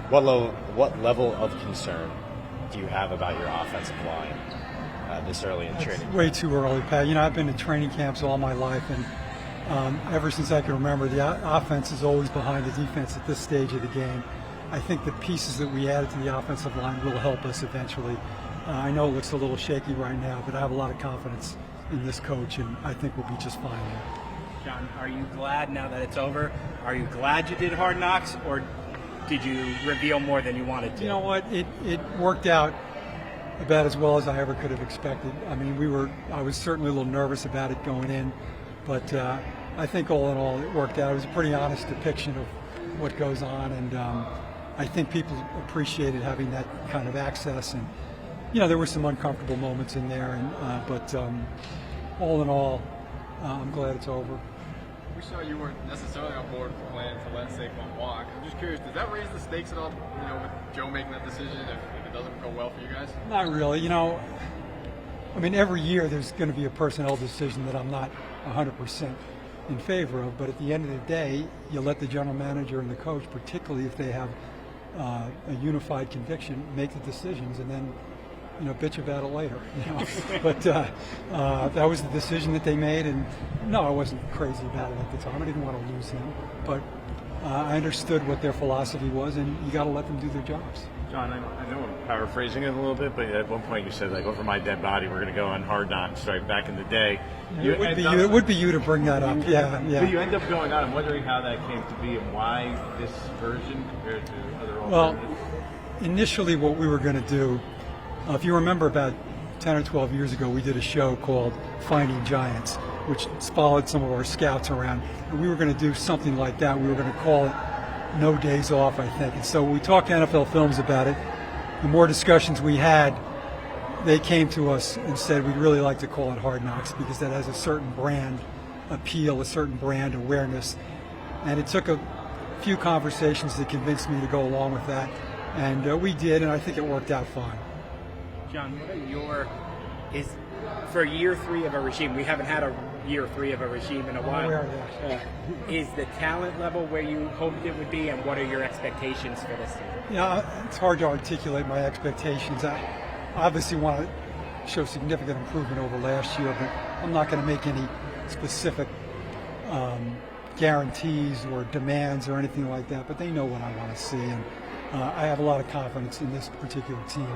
What level of concern do you have about your offensive line this early in training? It's way too early, Pat. I've been to training camps all my life, and ever since I can remember, the offense is always behind the defense at this stage of the game. I think the pieces that we added to the offensive line will help us eventually. I know it looks a little shaky right now, but I have a lot of confidence in this coach, and I think we'll be just fine there. John, are you glad now that it's over? Are you glad you did Hard Knocks, or did you reveal more than you wanted to? You know what? It worked out about as well as I ever could have expected. I mean, I was certainly a little nervous about it going in, but I think all in all it worked out. It was a pretty honest depiction of what goes on, and I think people appreciated having that kind of access. And there were some uncomfortable moments in there, but all in all, I'm glad it's over. We saw you weren't necessarily on board with the plan to let Saquon walk. I'm just curious, does that raise the stakes at all, with Joe making that decision if it doesn't go well for you guys? Not really. Every year there's going to be a personnel decision that I'm not 100% in favor of, but at the end of the day, you let the general manager and the coach, particularly if they have a unified conviction, make the decisions, and then bitch about it later. But that was the decision that they made, and no, I wasn't crazy about it at the time. I didn't want to lose him, but I understood what their philosophy was, and you got to let them do their jobs. John, I know I'm paraphrasing it a little bit, but at one point you said, over my dead body, we're going to go on Hard Knocks, right, back in the day. It would be you to bring that up, yeah. But you end up going on. I'm wondering how that came to be and why this version compared to other alternatives. Well, initially what we were going to do, if you remember about 10 or 12 years ago, we did a show called Finding Giants, which followed some of our scouts around. And we were going to do something like that. We were going to call it No Days Off, I think. And so we talked to NFL Films about it. The more discussions we had, they came to us and said we'd really like to call it Hard Knocks because that has a certain brand appeal, a certain brand awareness. And it took a few conversations to convince me to go along with that. And we did, and I think it worked out fine. John, what are for year 3 of a regime? We haven't had a year 3 of a regime in a while. Is the talent level where you hoped it would be, and what are your expectations for this season? Yeah, it's hard to articulate my expectations. I obviously want to show significant improvement over last year, but I'm not going to make any specific guarantees or demands or anything like that. But they know what I want to see, and I have a lot of confidence in this particular team.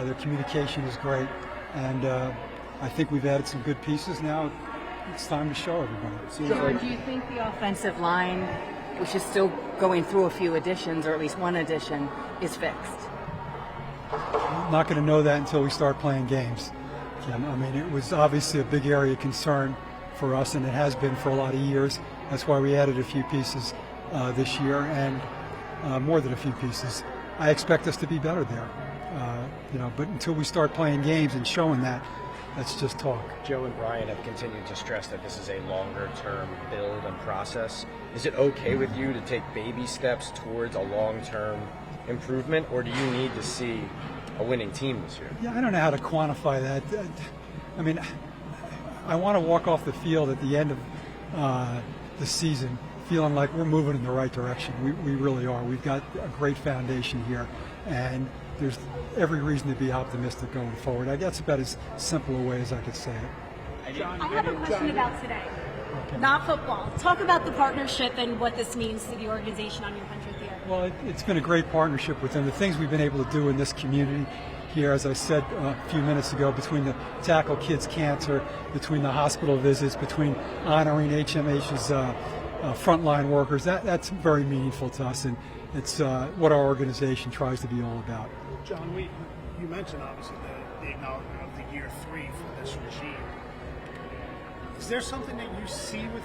Their communication is great, and I think we've added some good pieces. Now it's time to show everybody. John, do you think the offensive line, which is still going through a few additions, or at least one addition, is fixed? I'm not going to know that until we start playing games, Kim. It was obviously a big area of concern for us, and it has been for a lot of years. That's why we added a few pieces this year, and more than a few pieces. I expect us to be better there. But until we start playing games and showing that, that's just talk. Joe and Brian have continued to stress that this is a longer-term build and process. Is it okay with you to take baby steps towards a long-term improvement, or do you need to see a winning team this year? Yeah, I don't know how to quantify that. I want to walk off the field at the end of the season feeling like we're moving in the right direction. We really are. We've got a great foundation here, and there's every reason to be optimistic going forward. That's about as simple a way as I could say it. I have a question about today, not football. Talk about the partnership and what this means to the organization on your 100th year. Well, it's been a great partnership with them. The things we've been able to do in this community here, as I said a few minutes ago, between the Tackle Kids Cancer, between the hospital visits, between honoring HMH's frontline workers, that's very meaningful to us, and it's what our organization tries to be all about. John, you mentioned obviously the acknowledgement of the year 3 for this regime. Is there something that you see with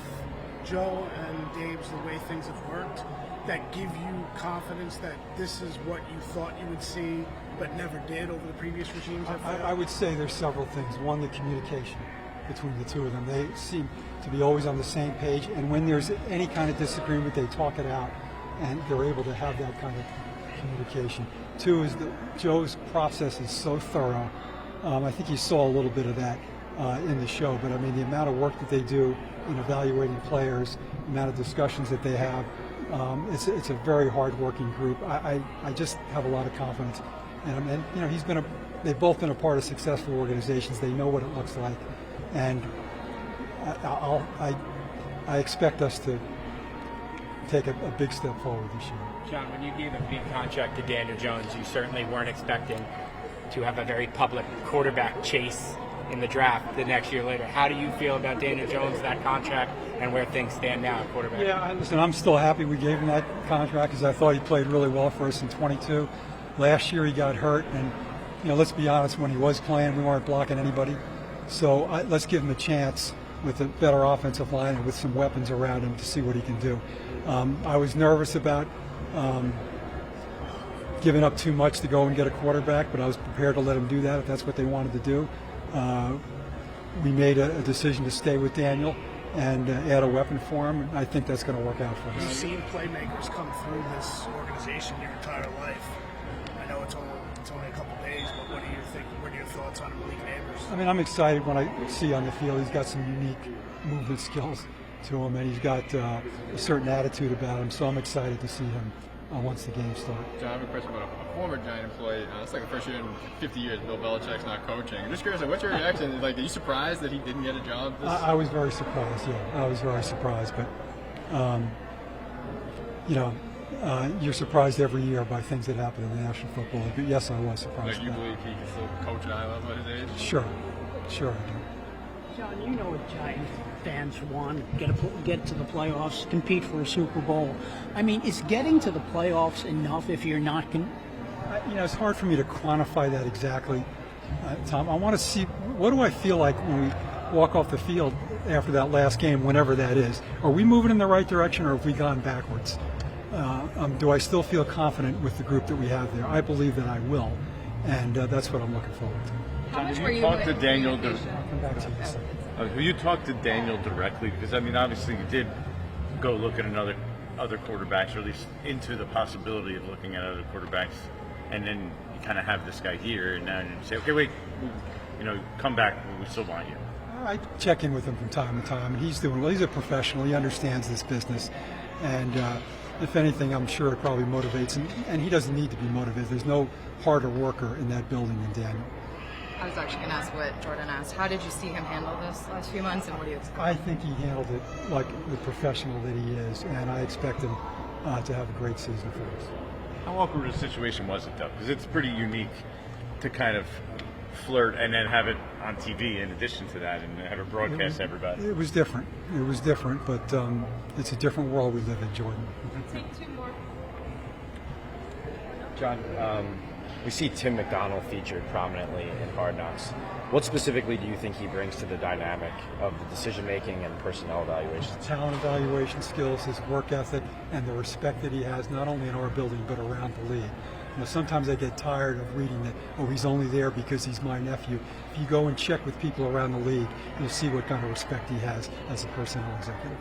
Joe and Dave's, the way things have worked, that give you confidence that this is what you thought you would see but never did over the previous regimes? I would say there's several things. One, the communication between the two of them. They seem to be always on the same page, and when there's any kind of disagreement, they talk it out, and they're able to have that kind of communication. Two is that Joe's process is so thorough. I think you saw a little bit of that in the show, but the amount of work that they do in evaluating players, the amount of discussions that they have, It's a very hard-working group. I just have a lot of confidence, and you know they've both been a part of successful organizations. They know what it looks like, and I expect us to take a big step forward this year. John, when you gave a big contract to Daniel Jones, you certainly weren't expecting to have a very public quarterback chase in the draft the next year later. How do you feel about Daniel Jones, that contract, and where things stand now at quarterback? Yeah, listen, I'm still happy we gave him that contract because I thought he played really well for us in 22. Last year he got hurt, and you know, let's be honest, when he was playing, we weren't blocking anybody. So let's give him a chance with a better offensive line and with some weapons around him to see what he can do. I was nervous about giving up too much to go and get a quarterback, but I was prepared to let him do that if that's what they wanted to do. We made a decision to stay with Daniel and add a weapon for him, and I think that's going to work out for us. You've seen playmakers come through this organization your entire life. I know it's only a couple days, but what are your thoughts on Malik Neighbors? I mean, I'm excited when I see on the field he's got some unique movement skills to him, and he's got a certain attitude about him, so I'm excited to see him once the game starts. John, I have a question about a former Giant employee. It's like the first year in 50 years Bill Belichick's not coaching. I'm just curious, what's your reaction? Like, are you surprised that he didn't get a job? I was very surprised, yeah. I was very surprised, but, you know, you're surprised every year by things that happen in the National Football League. But yes, I was surprised. Like, you believe he can still coach at a high level at his age? Sure I do. John, you know what Giant fans want, get to the playoffs, compete for a Super Bowl. I mean, is getting to the playoffs enough if you're not you know, it's hard for me to quantify that exactly, Tom. I want to see, what do I feel like when we walk off the field after that last game, whenever that is? Are we moving in the right direction, or have we gone backwards? Do I still feel confident with the group that we have there? I believe that I will, and that's what I'm looking forward to. Have you talked to Daniel? I'll come back to you. Have you talked to Daniel directly? Because I mean, obviously, you did go look at other quarterbacks, or at least into the possibility of looking at other quarterbacks, and then you kind of have this guy here, and now you say, okay, wait, you know, come back. We still want you. I check in with him from time to time, and he's doing well. He's a professional. He understands this business, and if anything, I'm sure it probably motivates him. And he doesn't need to be motivated. There's no harder worker in that building than Daniel. I was actually going to ask what Jordan asked. How did you see him handle this last few months, and what do you expect? I think he handled it like the professional that he is, and I expect him to have a great season for us. How awkward a situation was it, though? Because it's pretty unique to kind of flirt and then have it on TV in addition to that, and have it broadcast to everybody. It was different. It was different, but it's a different world we live in, Jordan. Take two more. John, we see Tim McDonald featured prominently in Hard Knocks. What specifically do you think he brings to the dynamic of the decision-making and personnel evaluations? Talent evaluation skills, his work ethic, and the respect that he has not only in our building but around the league. You know, sometimes I get tired of reading that, oh, he's only there because he's my nephew. If you go and check with people around the league, you'll see what kind of respect he has as a personnel executive.